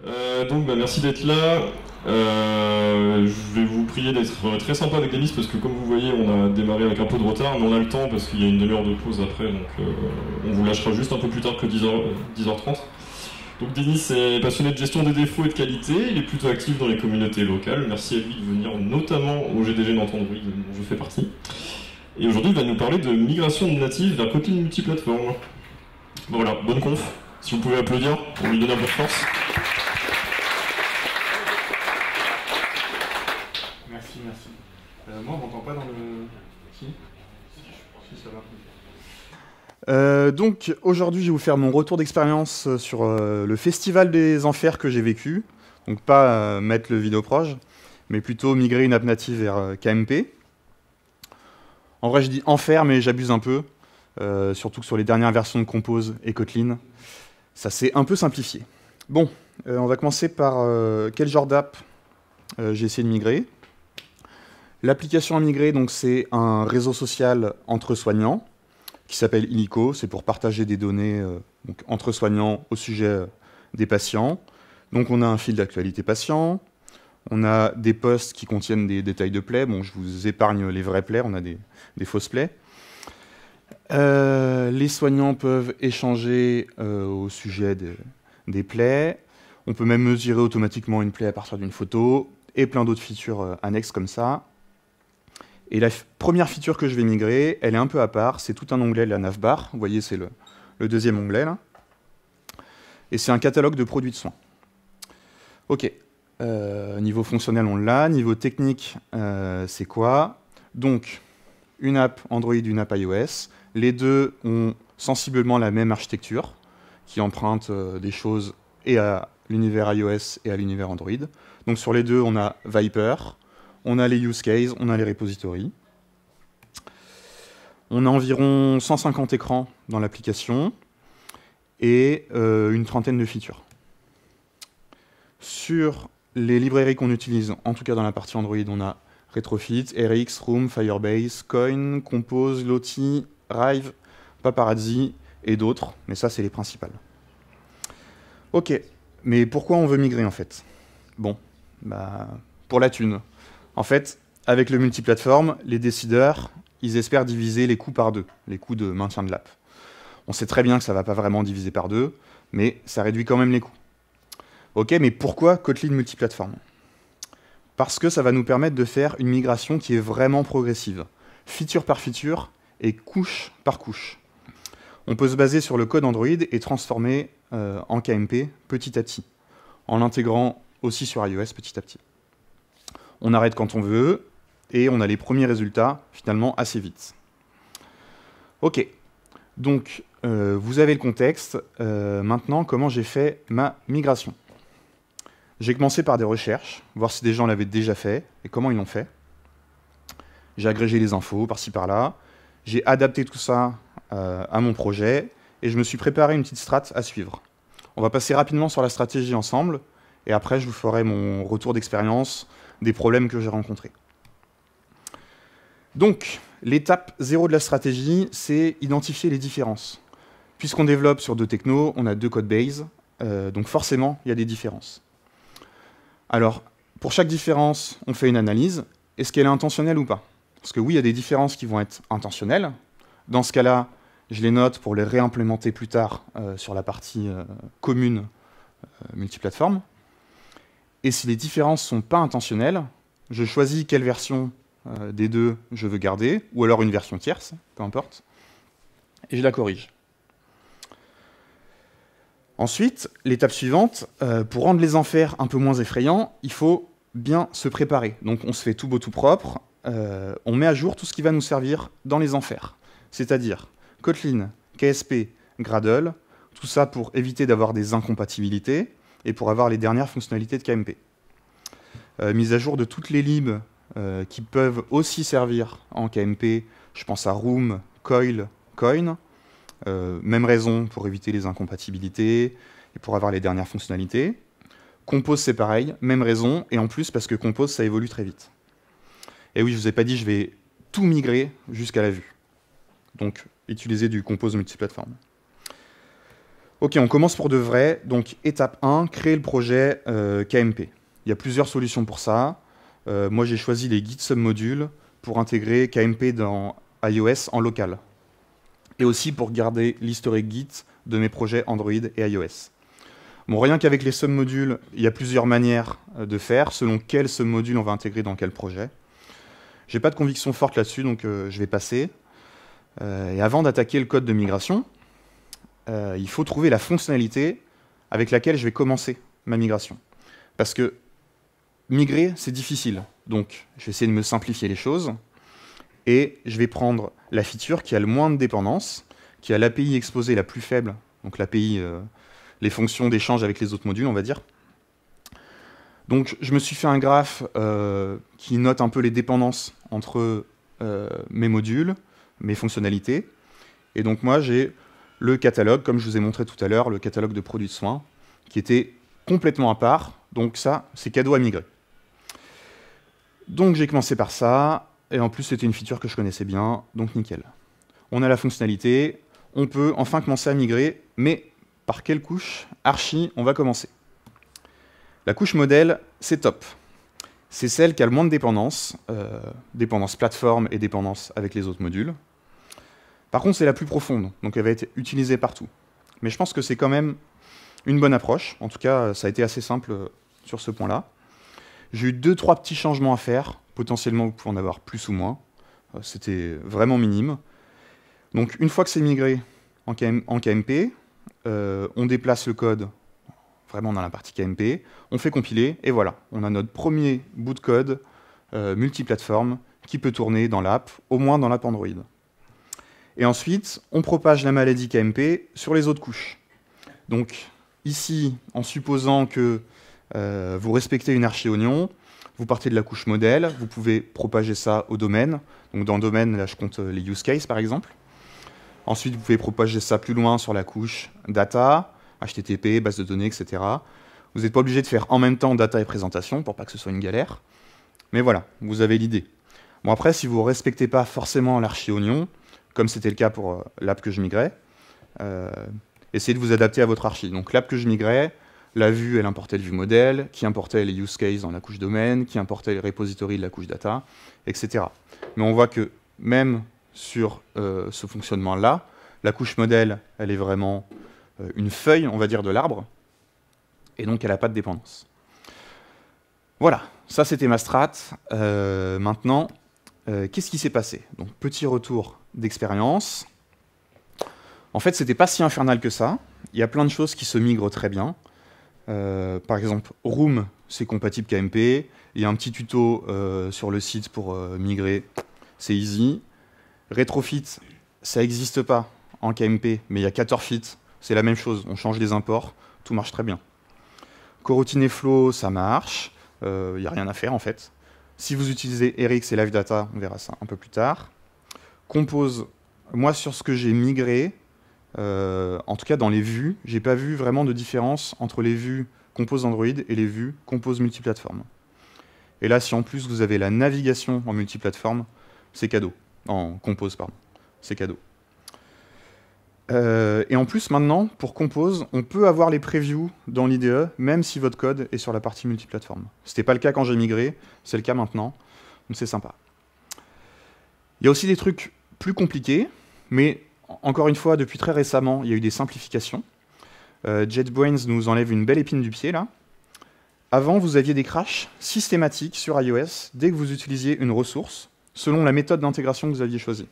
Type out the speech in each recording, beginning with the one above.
Merci d'être là. Je vais vous prier d'être très sympa avec Denis parce que comme vous voyez, on a démarré avec un peu de retard, mais on a le temps parce qu'il y a une demi-heure de pause après, on vous lâchera juste un peu plus tard que 10h30. Donc Denis est passionné de gestion des défauts et de qualité, il est plutôt actif dans les communautés locales. Merci à lui de venir notamment au GDG Nantes Android dont je fais partie. Et aujourd'hui, il va nous parler de migration de native vers Kotlin multiplateforme. Voilà, bonne conf. Si vous pouvez applaudir pour lui donner un peu de force. Merci. Moi, on m'entend pas dans le... Si, ça va. Donc, aujourd'hui, je vais vous faire mon retour d'expérience sur le Festival des Enfers que j'ai vécu. Donc, pas mettre le vidéoproj, mais plutôt migrer une app native vers KMP. En vrai, je dis enfer, mais j'abuse un peu. Surtout que sur les dernières versions de Compose et Kotlin, ça s'est un peu simplifié. Bon, on va commencer par quel genre d'app j'ai essayé de migrer. L'application à migrer, donc, c'est un réseau social entre soignants qui s'appelle Illico. C'est pour partager des données donc, entre soignants au sujet des patients. Donc on a un fil d'actualité patient, on a des posts qui contiennent des détails de plaies. Bon, je vous épargne les vrais plaies, on a des fausses plaies. Les soignants peuvent échanger au sujet des plaies. On peut même mesurer automatiquement une plaie à partir d'une photo et plein d'autres features annexes comme ça. Et la première feature que je vais migrer, elle est un peu à part. C'est tout un onglet de la navbar. Vous voyez, c'est le deuxième onglet, là. Et c'est un catalogue de produits de soins. OK. Niveau fonctionnel, on l'a. Niveau technique, c'est quoi? Donc, une app Android, une app iOS. Les deux ont sensiblement la même architecture, qui emprunte des choses et à l'univers iOS et à l'univers Android. Donc, sur les deux, on a Viper. On a les use cases, on a les repositories. On a environ 150 écrans dans l'application et une trentaine de features. Sur les librairies qu'on utilise, en tout cas dans la partie Android, on a Retrofit, RX, Room, Firebase, Coin, Compose, Lottie, Rive, Paparazzi et d'autres, mais ça c'est les principales. Ok, mais pourquoi on veut migrer en fait? Bon, pour la thune. En fait, avec le multiplateforme, les décideurs, ils espèrent diviser les coûts par deux, les coûts de maintien de l'app. On sait très bien que ça ne va pas vraiment diviser par deux, mais ça réduit quand même les coûts. Ok, mais pourquoi Kotlin multiplateforme? Parce que ça va nous permettre de faire une migration qui est vraiment progressive, feature par feature et couche par couche. On peut se baser sur le code Android et transformer en KMP petit à petit, en l'intégrant aussi sur iOS petit à petit. On arrête quand on veut, et on a les premiers résultats, finalement, assez vite. Ok, donc, vous avez le contexte. Maintenant, comment j'ai fait ma migration? J'ai commencé par des recherches, voir si des gens l'avaient déjà fait, et comment ils l'ont fait. J'ai agrégé les infos, par-ci, par-là. J'ai adapté tout ça à mon projet, et je me suis préparé une petite strat à suivre. On va passer rapidement sur la stratégie ensemble, et après, je vous ferai mon retour d'expérience, des problèmes que j'ai rencontrés. Donc, l'étape 0 de la stratégie, c'est identifier les différences. Puisqu'on développe sur deux technos, on a deux codebases, donc forcément, il y a des différences. Alors, pour chaque différence, on fait une analyse. Est-ce qu'elle est intentionnelle ou pas? Parce que oui, il y a des différences qui vont être intentionnelles. Dans ce cas-là, je les note pour les réimplémenter plus tard sur la partie commune multiplateforme. Et si les différences ne sont pas intentionnelles, je choisis quelle version des deux je veux garder, ou alors une version tierce, peu importe, et je la corrige. Ensuite, l'étape suivante, pour rendre les enfers un peu moins effrayants, il faut bien se préparer. Donc on se fait tout beau, tout propre, on met à jour tout ce qui va nous servir dans les enfers. C'est-à-dire Kotlin, KSP, Gradle, tout ça pour éviter d'avoir des incompatibilités, et pour avoir les dernières fonctionnalités de KMP. Mise à jour de toutes les libs qui peuvent aussi servir en KMP, je pense à Room, Coil, Coin. Même raison pour éviter les incompatibilités et pour avoir les dernières fonctionnalités. Compose, c'est pareil, même raison, et en plus parce que Compose, ça évolue très vite. Et oui, je ne vous ai pas dit, je vais tout migrer jusqu'à la vue. Donc, utiliser du Compose multiplateforme. Ok, on commence pour de vrai. Donc, étape 1, créer le projet KMP. Il y a plusieurs solutions pour ça. Moi, j'ai choisi les Git submodules pour intégrer KMP dans iOS en local. Et aussi pour garder l'historique Git de mes projets Android et iOS. Bon, rien qu'avec les submodules, il y a plusieurs manières de faire, selon quel submodule on va intégrer dans quel projet. J'ai pas de conviction forte là-dessus, donc je vais passer. Et avant d'attaquer le code de migration, il faut trouver la fonctionnalité avec laquelle je vais commencer ma migration. Parce que migrer, c'est difficile. Donc, je vais essayer de me simplifier les choses. Et je vais prendre la feature qui a le moins de dépendance, qui a l'API exposée la plus faible, donc l'API, les fonctions d'échange avec les autres modules, on va dire. Donc, je me suis fait un graphe qui note un peu les dépendances entre mes modules, mes fonctionnalités. Et donc, moi, j'ai le catalogue, comme je vous ai montré tout à l'heure, le catalogue de produits de soins, qui était complètement à part. Donc ça, c'est cadeau à migrer. Donc j'ai commencé par ça, et en plus c'était une feature que je connaissais bien, donc nickel. On a la fonctionnalité, on peut enfin commencer à migrer, mais par quelle couche archi on va commencer? La couche modèle, c'est top. C'est celle qui a le moins de dépendance, dépendance plateforme et dépendance avec les autres modules. Par contre, c'est la plus profonde, donc elle va être utilisée partout. Mais je pense que c'est quand même une bonne approche. En tout cas, ça a été assez simple sur ce point-là. J'ai eu 2-3 petits changements à faire. Potentiellement, vous pouvez en avoir plus ou moins. C'était vraiment minime. Donc, une fois que c'est migré en KMP, on déplace le code vraiment dans la partie KMP, on fait compiler, et voilà. On a notre premier bout de code multiplateforme qui peut tourner dans l'app, au moins dans l'app Android. Et ensuite, on propage la maladie KMP sur les autres couches. Donc, ici, en supposant que vous respectez une archi-oignon, vous partez de la couche modèle, vous pouvez propager ça au domaine. Donc, dans le domaine, là, je compte les use cases, par exemple. Ensuite, vous pouvez propager ça plus loin sur la couche data, HTTP, base de données, etc. Vous n'êtes pas obligé de faire en même temps data et présentation, pour pas que ce soit une galère. Mais voilà, vous avez l'idée. Bon, après, si vous ne respectez pas forcément l'archi-oignon, comme c'était le cas pour l'app que je migrais, essayez de vous adapter à votre archi. Donc l'app que je migrais, la vue, elle importait le vue modèle, qui importait les use cases dans la couche domaine, qui importait les repositories de la couche data, etc. Mais on voit que même sur ce fonctionnement-là, la couche modèle, elle est vraiment une feuille, on va dire, de l'arbre, et donc elle n'a pas de dépendance. Voilà, ça c'était ma strat. Maintenant, qu'est-ce qui s'est passé? Donc petit retour d'expérience. En fait, c'était pas si infernal que ça. Il y a plein de choses qui se migrent très bien. Par exemple, Room, c'est compatible KMP. Il y a un petit tuto sur le site pour migrer. C'est easy. Retrofit, ça n'existe pas en KMP, mais il y a Catorfit. C'est la même chose. On change les imports. Tout marche très bien. Coroutine et Flow, ça marche. Il n'y a rien à faire, en fait. Si vous utilisez RX et Live Data, on verra ça un peu plus tard. Compose, moi, sur ce que j'ai migré, en tout cas dans les vues, j'ai pas vu vraiment de différence entre les vues Compose Android et les vues Compose multiplateforme. Et là, si en plus vous avez la navigation en multiplateforme, c'est cadeau. En Compose, pardon. C'est cadeau. Et en plus, maintenant, pour Compose, on peut avoir les previews dans l'IDE, même si votre code est sur la partie multiplateforme. C'était pas le cas quand j'ai migré, c'est le cas maintenant, donc c'est sympa. Il y a aussi des trucs plus compliqués, mais encore une fois, depuis très récemment, il y a eu des simplifications. JetBrains nous enlève une belle épine du pied, là. Avant, vous aviez des crashs systématiques sur iOS dès que vous utilisiez une ressource, selon la méthode d'intégration que vous aviez choisie.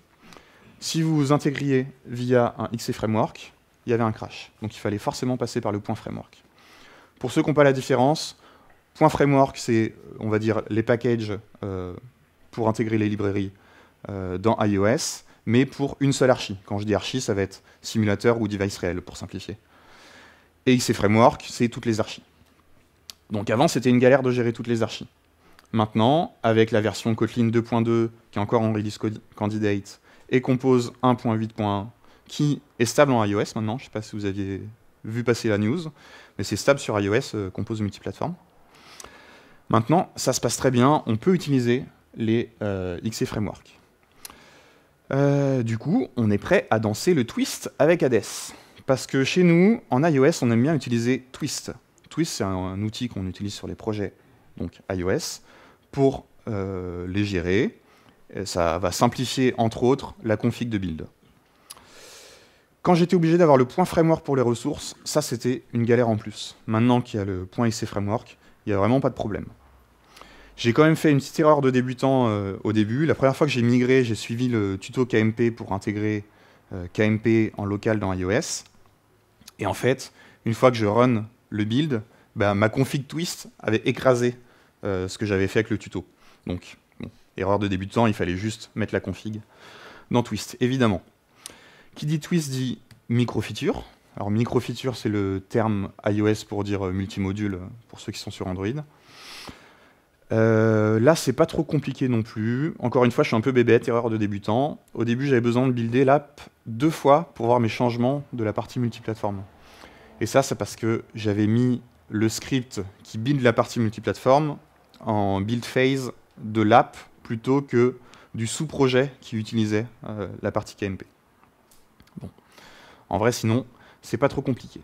Si vous intégriez via un XC Framework, il y avait un crash. Donc il fallait forcément passer par le point framework. Pour ceux qui n'ont pas la différence, point framework, c'est, on va dire, les packages pour intégrer les librairies dans iOS, mais pour une seule archi. Quand je dis archi, ça va être simulateur ou device réel, pour simplifier. Et XC Framework, c'est toutes les archis. Donc avant, c'était une galère de gérer toutes les archis. Maintenant, avec la version Kotlin 2.2, qui est encore en release candidate, et Compose 1.8.1, qui est stable en iOS maintenant, je ne sais pas si vous aviez vu passer la news, mais c'est stable sur iOS, Compose multiplateforme. Maintenant, ça se passe très bien, on peut utiliser les XC Framework. Du coup, on est prêt à danser le twist avec Hades. Parce que chez nous, en iOS, on aime bien utiliser Twist. Twist, c'est un outil qu'on utilise sur les projets donc iOS pour les gérer. Et ça va simplifier, entre autres, la config de build. Quand j'étais obligé d'avoir le point framework pour les ressources, ça, c'était une galère en plus. Maintenant qu'il y a le point .xc framework, il n'y a vraiment pas de problème. J'ai quand même fait une petite erreur de débutant au début. La première fois que j'ai migré, j'ai suivi le tuto KMP pour intégrer KMP en local dans iOS. Et en fait, une fois que je run le build, ma config Twist avait écrasé ce que j'avais fait avec le tuto. Donc, bon, erreur de débutant, il fallait juste mettre la config dans Twist, évidemment. Qui dit Twist dit micro-feature. Alors micro-feature, c'est le terme iOS pour dire multimodule pour ceux qui sont sur Android. Là, c'est pas trop compliqué non plus. Encore une fois, je suis un peu bébête, erreur de débutant. Au début, j'avais besoin de builder l'app 2 fois pour voir mes changements de la partie multiplateforme. Et ça, c'est parce que j'avais mis le script qui build la partie multiplateforme en build phase de l'app plutôt que du sous-projet qui utilisait la partie KMP. Bon. En vrai, sinon, c'est pas trop compliqué.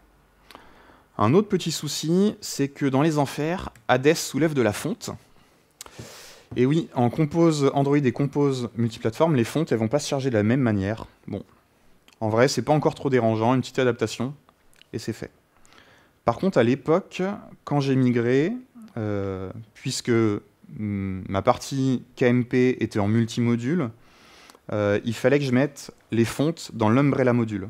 Un autre petit souci, c'est que dans les enfers, Hades soulève de la fonte. Et oui, en Compose Android et Compose multiplateforme, les fontes, elles vont pas se charger de la même manière. Bon, en vrai, c'est pas encore trop dérangeant, une petite adaptation, et c'est fait. Par contre, à l'époque, quand j'ai migré, puisque ma partie KMP était en multimodule, il fallait que je mette les fontes dans l'Umbrella module.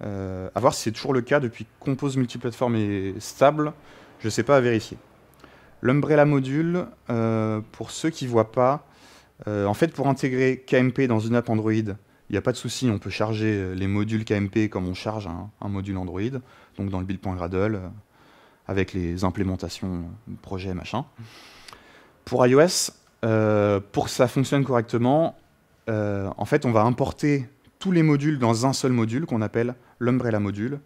À voir si c'est toujours le cas depuis que Compose multiplateforme est stable, je ne sais pas à vérifier. L'Umbrella module, pour ceux qui ne voient pas, en fait pour intégrer KMP dans une app Android, il n'y a pas de souci, on peut charger les modules KMP comme on charge un module Android, donc dans le build.gradle, avec les implémentations projet machin. Pour iOS, pour que ça fonctionne correctement, en fait on va importer tous les modules dans un seul module qu'on appelle l'Umbrella module,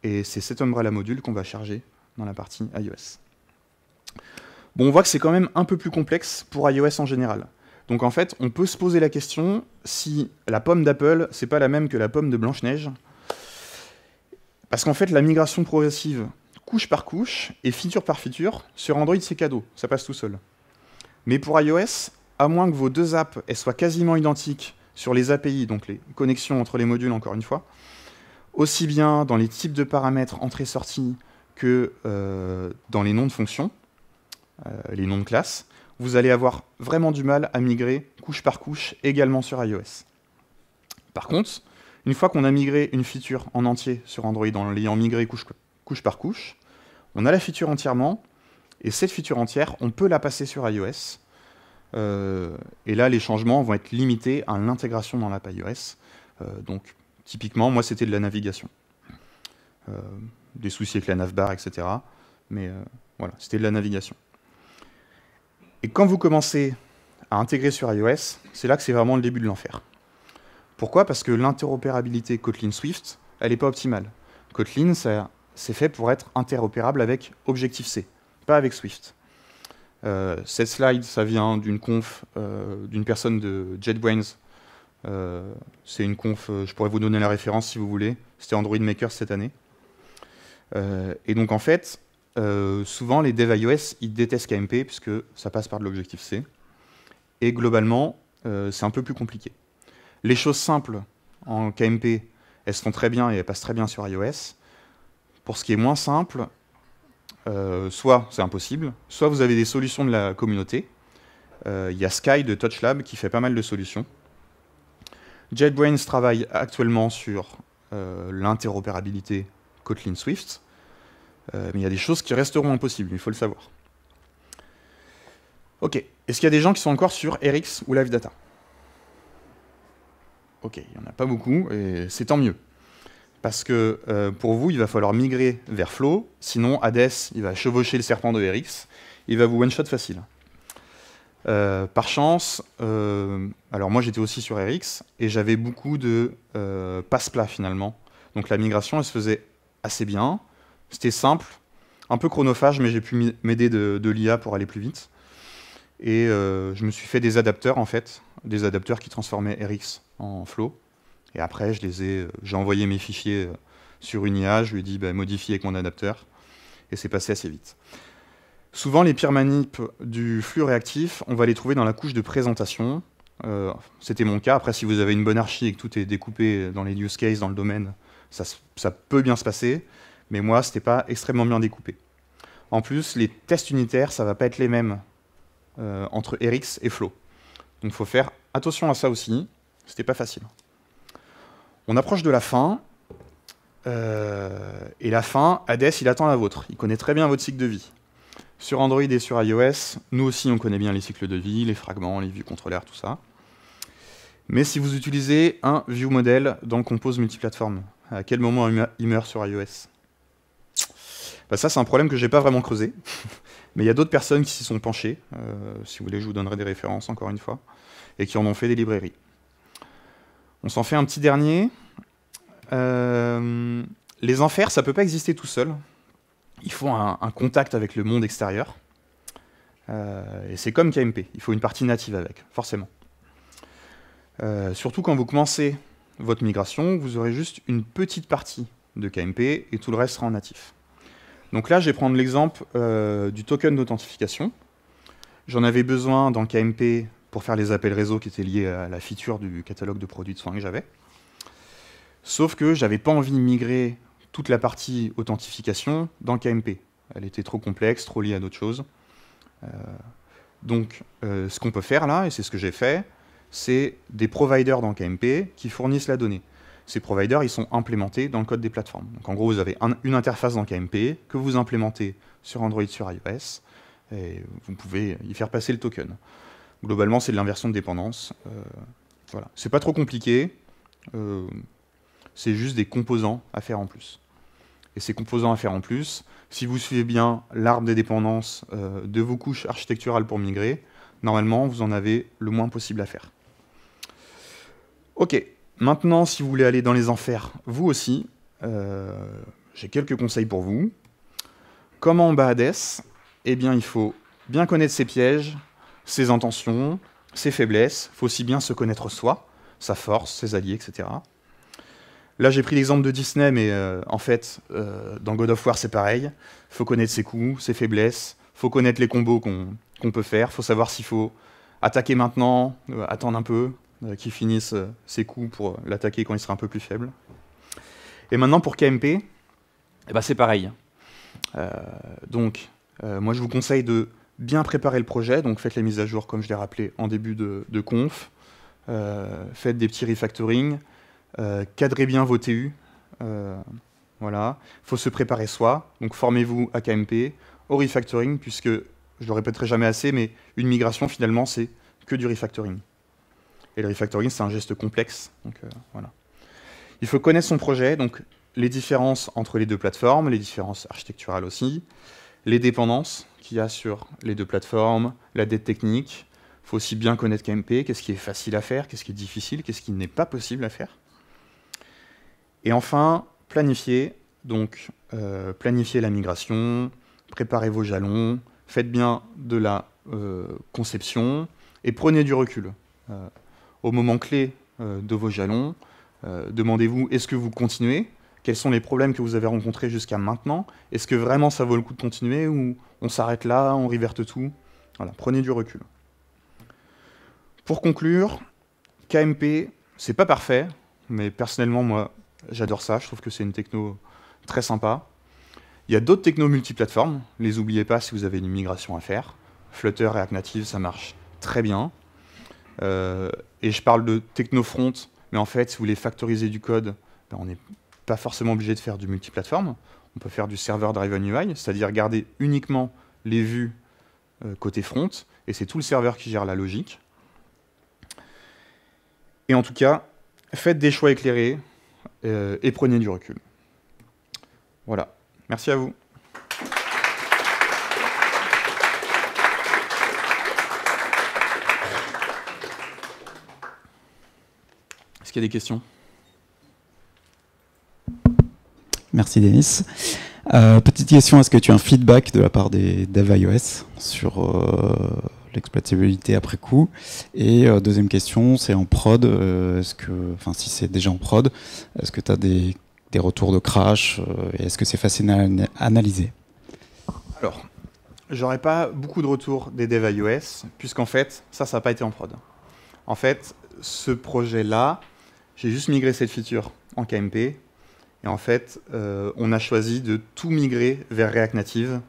et c'est cet Umbrella module qu'on va charger dans la partie iOS. Bon, on voit que c'est quand même un peu plus complexe pour iOS en général. Donc en fait, on peut se poser la question si la pomme d'Apple, c'est pas la même que la pomme de Blanche-Neige. Parce qu'en fait, la migration progressive, couche par couche et feature par feature, sur Android, c'est cadeau, ça passe tout seul. Mais pour iOS, à moins que vos deux apps elles soient quasiment identiques sur les API, donc les connexions entre les modules, encore une fois, aussi bien dans les types de paramètres entrée-sortie que dans les noms de fonctions, les noms de classes, vous allez avoir vraiment du mal à migrer couche par couche également sur iOS. Par contre, une fois qu'on a migré une feature en entier sur Android en l'ayant migré couche par couche, on a la feature entièrement, et cette feature entière, on peut la passer sur iOS. Et là, les changements vont être limités à l'intégration dans l'app iOS. Donc, typiquement, moi, c'était de la navigation. Des soucis avec la navbar, etc. Mais voilà, c'était de la navigation. Et quand vous commencez à intégrer sur iOS, c'est là que c'est vraiment le début de l'enfer. Pourquoi? Parce que l'interopérabilité Kotlin-Swift, elle n'est pas optimale. Kotlin, c'est fait pour être interopérable avec Objective-C, pas avec Swift. Cette slide, ça vient d'une conf d'une personne de JetBrains. C'est une conf, je pourrais vous donner la référence si vous voulez. C'était Android Maker cette année. Et donc en fait, souvent les devs iOS, ils détestent KMP puisque ça passe par de l'Objective-C. Et globalement, c'est un peu plus compliqué. Les choses simples en KMP, elles se font très bien et elles passent très bien sur iOS. Pour ce qui est moins simple, soit c'est impossible, soit vous avez des solutions de la communauté. Il y a Sky de TouchLab qui fait pas mal de solutions. JetBrains travaille actuellement sur l'interopérabilité Kotlin-Swift, mais il y a des choses qui resteront impossibles, il faut le savoir. Ok, est-ce qu'il y a des gens qui sont encore sur RX ou Live Data? Ok, il n'y en a pas beaucoup, et c'est tant mieux. Parce que pour vous, il va falloir migrer vers Flow, sinon Hades, il va chevaucher le serpent de RX, il va vous one-shot facile. Par chance, alors moi j'étais aussi sur RX, et j'avais beaucoup de passe-plat finalement. Donc la migration, elle se faisait assez bien, c'était simple, un peu chronophage, mais j'ai pu m'aider de l'IA pour aller plus vite. Et je me suis fait des adapteurs en fait, des adapteurs qui transformaient RX en Flow. Et après, j'ai envoyé mes fichiers sur une IA, je lui ai dit modifie avec mon adapteur, et c'est passé assez vite. Souvent, les pires manips du flux réactif, on va les trouver dans la couche de présentation. C'était mon cas. Après, si vous avez une bonne archi et que tout est découpé dans les use cases, dans le domaine, ça peut bien se passer, mais moi, c'était pas extrêmement bien découpé. En plus, les tests unitaires, ça va pas être les mêmes entre RX et Flow. Donc, il faut faire attention à ça aussi. C'était pas facile. On approche de la fin. Et la fin, Hades, il attend la vôtre. Il connaît très bien votre cycle de vie. Sur Android et sur iOS, nous aussi, on connaît bien les cycles de vie, les fragments, les vues contrôleurs, tout ça. Mais si vous utilisez un view model dans le compose multiplateforme, à quel moment il meurt sur iOS? Ça, c'est un problème que je n'ai pas vraiment creusé. Mais il y a d'autres personnes qui s'y sont penchées. Si vous voulez, je vous donnerai des références, encore une fois. Et qui en ont fait des librairies. On s'en fait un petit dernier. Les enfers, ça ne peut pas exister tout seul. Il faut un contact avec le monde extérieur. Et c'est comme KMP, il faut une partie native avec, forcément. Surtout quand vous commencez votre migration, vous aurez juste une petite partie de KMP et tout le reste sera en natif. Donc là, je vais prendre l'exemple du token d'authentification. J'en avais besoin dans KMP pour faire les appels réseau qui étaient liés à la feature du catalogue de produits de soins que j'avais. Sauf que je n'avais pas envie de migrer toute la partie authentification dans KMP. Elle était trop complexe, trop liée à d'autres choses. Donc, ce qu'on peut faire là, et c'est ce que j'ai fait, c'est des providers dans KMP qui fournissent la donnée. Ces providers, ils sont implémentés dans le code des plateformes. Donc, en gros, vous avez une interface dans KMP que vous implémentez sur Android, sur iOS, et vous pouvez y faire passer le token. Globalement, c'est de l'inversion de dépendance. Voilà. C'est pas trop compliqué. C'est juste des composants à faire en plus. Et ces composants à faire en plus, si vous suivez bien l'arbre des dépendances de vos couches architecturales pour migrer, normalement, vous en avez le moins possible à faire. Ok, maintenant, si vous voulez aller dans les enfers, vous aussi, j'ai quelques conseils pour vous. Comment on bat Hades? Eh bien, il faut bien connaître ses pièges, ses intentions, ses faiblesses. Il faut aussi bien se connaître soi, sa force, ses alliés, etc. Là, j'ai pris l'exemple de Disney, mais en fait, dans God of War, c'est pareil. Il faut connaître ses coups, ses faiblesses. Il faut connaître les combos qu'on peut faire. Il faut savoir s'il faut attaquer maintenant, attendre un peu, qu'il finisse ses coups pour l'attaquer quand il sera un peu plus faible. Et maintenant, pour KMP, c'est pareil. Donc, moi, je vous conseille de bien préparer le projet. Donc, faites les mises à jour, comme je l'ai rappelé en début de conf. Faites des petits refactoring. Cadrez bien vos TU, voilà. Il faut se préparer soi, donc formez-vous à KMP, au refactoring, puisque, je ne le répéterai jamais assez, mais une migration, finalement, c'est que du refactoring. Et le refactoring, c'est un geste complexe, donc voilà. Il faut connaître son projet, donc les différences entre les deux plateformes, les différences architecturales aussi, les dépendances qu'il y a sur les deux plateformes, la dette technique. Il faut aussi bien connaître KMP, qu'est-ce qui est facile à faire, qu'est-ce qui est difficile, qu'est-ce qui n'est pas possible à faire. Et enfin, planifiez. Donc, planifiez la migration, préparez vos jalons, faites bien de la conception et prenez du recul. Au moment clé de vos jalons, demandez-vous, est-ce que vous continuez? Quels sont les problèmes que vous avez rencontrés jusqu'à maintenant? Est-ce que vraiment ça vaut le coup de continuer ou on s'arrête là, on reverte tout? Voilà, prenez du recul. Pour conclure, KMP, c'est pas parfait, mais personnellement, moi, j'adore ça, je trouve que c'est une techno très sympa. Il y a d'autres technos multiplateformes, ne les oubliez pas si vous avez une migration à faire. Flutter, React Native, ça marche très bien. Et je parle de techno front, mais en fait, si vous voulez factoriser du code, on n'est pas forcément obligé de faire du multiplateforme. On peut faire du server driven UI, c'est-à-dire garder uniquement les vues côté front, et c'est tout le serveur qui gère la logique. Et en tout cas, faites des choix éclairés et prenez du recul. Voilà. Merci à vous. Est-ce qu'il y a des questions? Merci Denis. Petite question, est-ce que tu as un feedback de la part des devs iOS sur l'exploitabilité après coup? Et deuxième question, c'est en prod, si c'est déjà en prod, est-ce que tu as des des retours de crash, et est-ce que c'est facile à analyser? Alors, j'aurais pas beaucoup de retours des devs iOS, puisqu'en fait, ça n'a pas été en prod. En fait, ce projet-là, j'ai juste migré cette feature en KMP, et en fait, on a choisi de tout migrer vers React Native,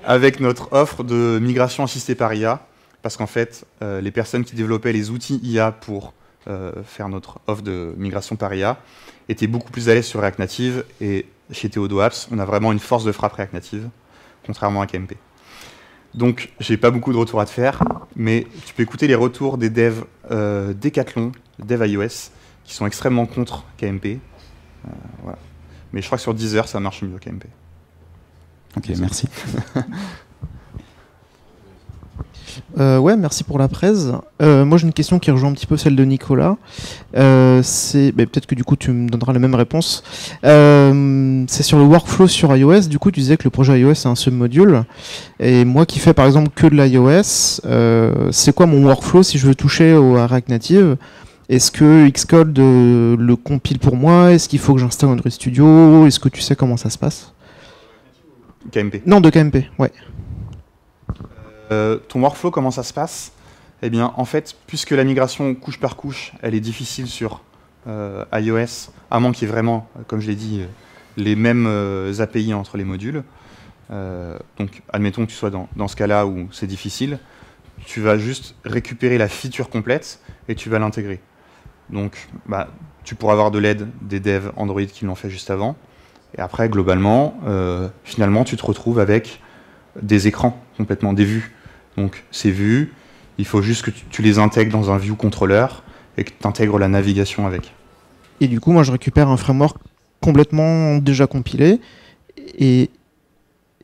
avec notre offre de migration assistée par IA, parce qu'en fait, les personnes qui développaient les outils IA pour faire notre offre de migration par IA étaient beaucoup plus à l'aise sur React Native, et chez Theodo Apps, on a vraiment une force de frappe React Native, contrairement à KMP. Donc, j'ai pas beaucoup de retours à te faire, mais tu peux écouter les retours des devs Decathlon, devs iOS, qui sont extrêmement contre KMP. Voilà. Mais je crois que sur Deezer, ça marche mieux KMP. Ok, merci. Ouais, merci pour la presse. Moi, j'ai une question qui rejoint un petit peu celle de Nicolas. Peut-être que du coup, tu me donneras la même réponse. C'est sur le workflow sur iOS. Du coup, tu disais que le projet iOS est un submodule. Et moi qui fais par exemple que de l'iOS, c'est quoi mon workflow si je veux toucher à React Native? Est-ce que Xcode le compile pour moi? Est-ce qu'il faut que j'installe Android Studio? Est-ce que tu sais comment ça se passe? KMP. Non, de KMP, ouais. Ton workflow, comment ça se passe? Eh bien, en fait, puisque la migration couche par couche, elle est difficile sur iOS, à moins qu'il y ait vraiment, comme je l'ai dit, les mêmes API entre les modules. Donc, admettons que tu sois dans ce cas-là où c'est difficile, tu vas juste récupérer la feature complète et tu vas l'intégrer. Donc, tu pourras avoir de l'aide des devs Android qui l'ont fait juste avant. Et après, globalement, finalement, tu te retrouves avec des écrans complètement, des vues. Donc, ces vues, il faut juste que tu les intègres dans un view controller et que tu intègres la navigation avec. Et du coup, moi, je récupère un framework complètement déjà compilé. Et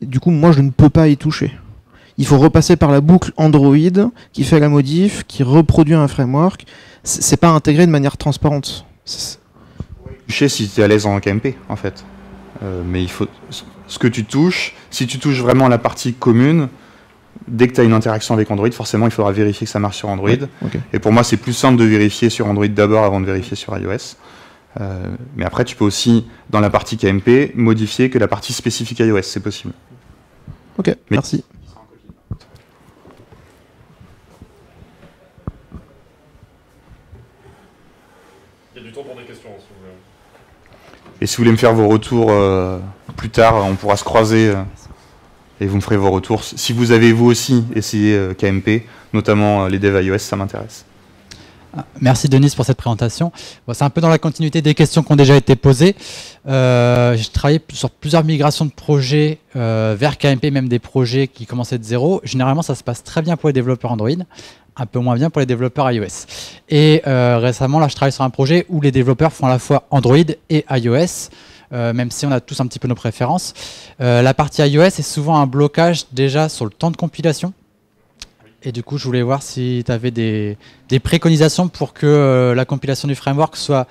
du coup, moi, je ne peux pas y toucher. Il faut repasser par la boucle Android qui fait la modif, qui reproduit un framework. C'est pas intégré de manière transparente. Toucher si tu es à l'aise en KMP, en fait. Mais il faut ce que tu touches, si tu touches vraiment la partie commune, dès que tu as une interaction avec Android, forcément il faudra vérifier que ça marche sur Android. Ouais, okay. Et pour moi, c'est plus simple de vérifier sur Android d'abord avant de vérifier sur iOS. Mais après, tu peux aussi, dans la partie KMP, modifier que la partie spécifique iOS, c'est possible. Ok, merci. Il y a du temps pour des questions, si vous voulez. Et si vous voulez me faire vos retours plus tard, on pourra se croiser et vous me ferez vos retours. Si vous avez vous aussi essayé KMP, notamment les devs iOS, ça m'intéresse. Merci Denis pour cette présentation. Bon, c'est un peu dans la continuité des questions qui ont déjà été posées. J'ai travaillé sur plusieurs migrations de projets vers KMP, même des projets qui commençaient de zéro. Généralement, ça se passe très bien pour les développeurs Android, un peu moins bien pour les développeurs iOS. Et récemment, là, je travaille sur un projet où les développeurs font à la fois Android et iOS, même si on a tous un petit peu nos préférences. La partie iOS est souvent un blocage déjà sur le temps de compilation. Et du coup, je voulais voir si tu avais des préconisations pour que la compilation du framework soit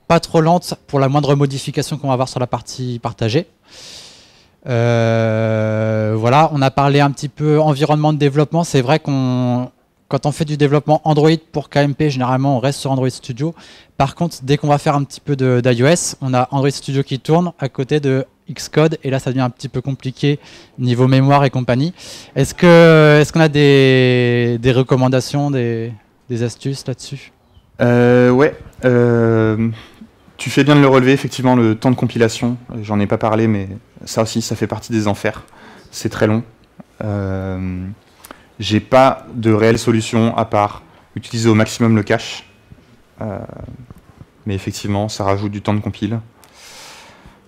pas trop lente pour la moindre modification qu'on va avoir sur la partie partagée. Voilà, on a parlé un petit peu environnement de développement. C'est vrai quand on fait du développement Android pour KMP, généralement, on reste sur Android Studio. Par contre, dès qu'on va faire un petit peu d'iOS, on a Android Studio qui tourne à côté de Xcode. Et là, ça devient un petit peu compliqué niveau mémoire et compagnie. Est-ce qu'on a des recommandations, des astuces là-dessus? Ouais. Tu fais bien de le relever, effectivement, le temps de compilation. J'en ai pas parlé, mais ça aussi, ça fait partie des enfers. C'est très long. J'ai pas de réelle solution à part utiliser au maximum le cache. Mais effectivement, ça rajoute du temps de compile.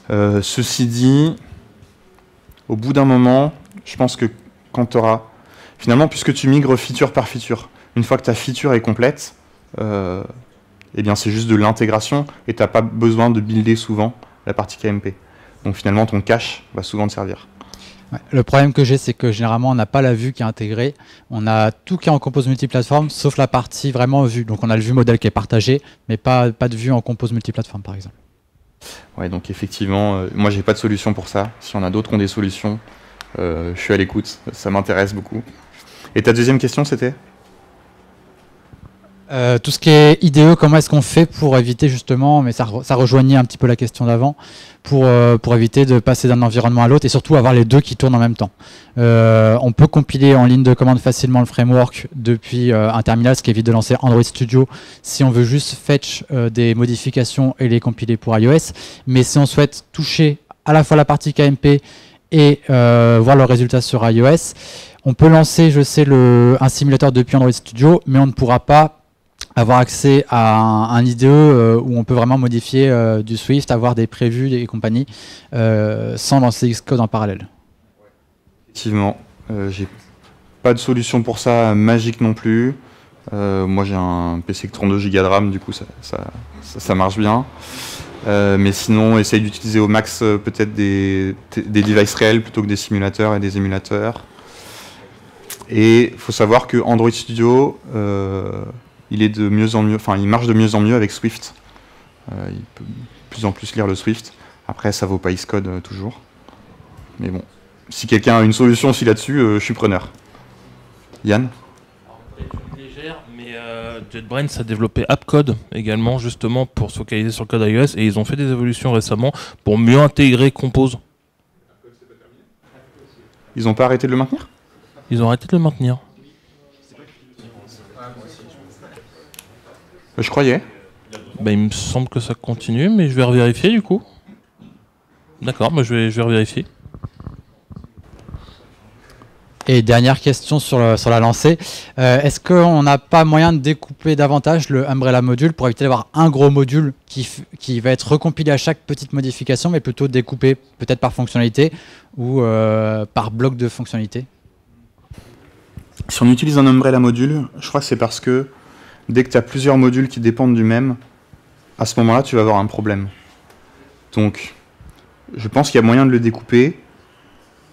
Ceci dit, au bout d'un moment, je pense que quand tu auras... Finalement, puisque tu migres feature par feature, une fois que ta feature est complète, eh bien c'est juste de l'intégration et tu n'as pas besoin de builder souvent la partie KMP. Donc finalement, ton cache va souvent te servir. Ouais, le problème que j'ai, c'est que généralement, on n'a pas la vue qui est intégrée. On a tout qui est en compose multiplateforme, sauf la partie vraiment vue. Donc on a le vue modèle qui est partagé, mais pas de vue en compose multiplateforme, par exemple. Ouais, donc effectivement, moi j'ai pas de solution pour ça. Si on a d'autres qui ont des solutions, je suis à l'écoute, ça m'intéresse beaucoup. Et ta deuxième question, c'était ? Tout ce qui est IDE, comment est-ce qu'on fait pour éviter justement, mais ça rejoignait un petit peu la question d'avant, pour éviter de passer d'un environnement à l'autre et surtout avoir les deux qui tournent en même temps. On peut compiler en ligne de commande facilement le framework depuis un terminal, ce qui évite de lancer Android Studio si on veut juste fetch des modifications et les compiler pour iOS. Mais si on souhaite toucher à la fois la partie KMP et voir le résultat sur iOS, on peut lancer, je sais, un simulateur depuis Android Studio, mais on ne pourra pas avoir accès à un IDE où on peut vraiment modifier du Swift, avoir des prévus et compagnie, sans lancer Xcode en parallèle. Effectivement, j'ai pas de solution pour ça magique non plus. Moi j'ai un PC avec 32 Go de RAM, du coup ça marche bien. Mais sinon, essaye d'utiliser au max peut-être des devices réels plutôt que des simulateurs et des émulateurs. Et il faut savoir que Android Studio, il est de mieux en mieux, enfin il marche de mieux en mieux avec Swift. Il peut de plus en plus lire le Swift. Après, ça vaut pas Xcode toujours. Mais bon, si quelqu'un a une solution aussi là-dessus, je suis preneur. Yann ? Légère, mais JetBrains a développé AppCode également, justement pour se focaliser sur le code iOS, et ils ont fait des évolutions récemment pour mieux intégrer Compose. Ils n'ont pas arrêté de le maintenir ? Ils ont arrêté de le maintenir. Je croyais. Bah, il me semble que ça continue, mais je vais revérifier du coup. D'accord, bah, je vais revérifier. Et dernière question sur la lancée. Est-ce qu'on n'a pas moyen de découper davantage le Umbrella module pour éviter d'avoir un gros module qui va être recompilé à chaque petite modification, mais plutôt découpé peut-être par fonctionnalité ou par bloc de fonctionnalité? Si on utilise un Umbrella module, je crois que c'est parce que dès que tu as plusieurs modules qui dépendent du même, à ce moment-là, tu vas avoir un problème. Donc, je pense qu'il y a moyen de le découper,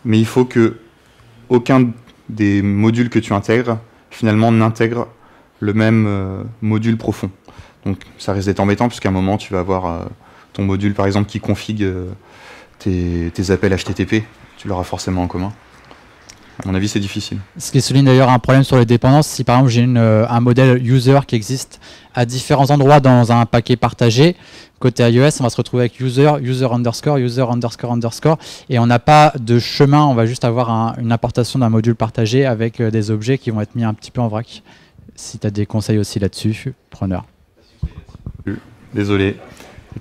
mais il faut que aucun des modules que tu intègres, finalement, n'intègre le même module profond. Donc, ça risque d'être embêtant, puisqu'à un moment, tu vas avoir ton module, par exemple, qui config tes appels HTTP. Tu l'auras forcément en commun. À mon avis, c'est difficile. Ce qui souligne d'ailleurs un problème sur les dépendances. Si par exemple j'ai un modèle user qui existe à différents endroits dans un paquet partagé, côté iOS, on va se retrouver avec user underscore, et on n'a pas de chemin, on va juste avoir une importation d'un module partagé avec des objets qui vont être mis un petit peu en vrac. Si tu as des conseils aussi là-dessus, preneur. Désolé.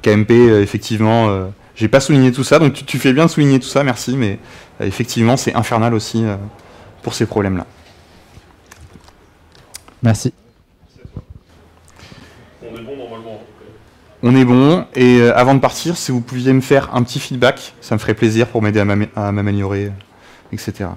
KMP, effectivement, j'ai pas souligné tout ça, donc tu fais bien de souligner tout ça, merci, mais effectivement, c'est infernal aussi pour ces problèmes-là. Merci. On est bon normalement. On est bon, et avant de partir, si vous pouviez me faire un petit feedback, ça me ferait plaisir pour m'aider à m'améliorer, etc.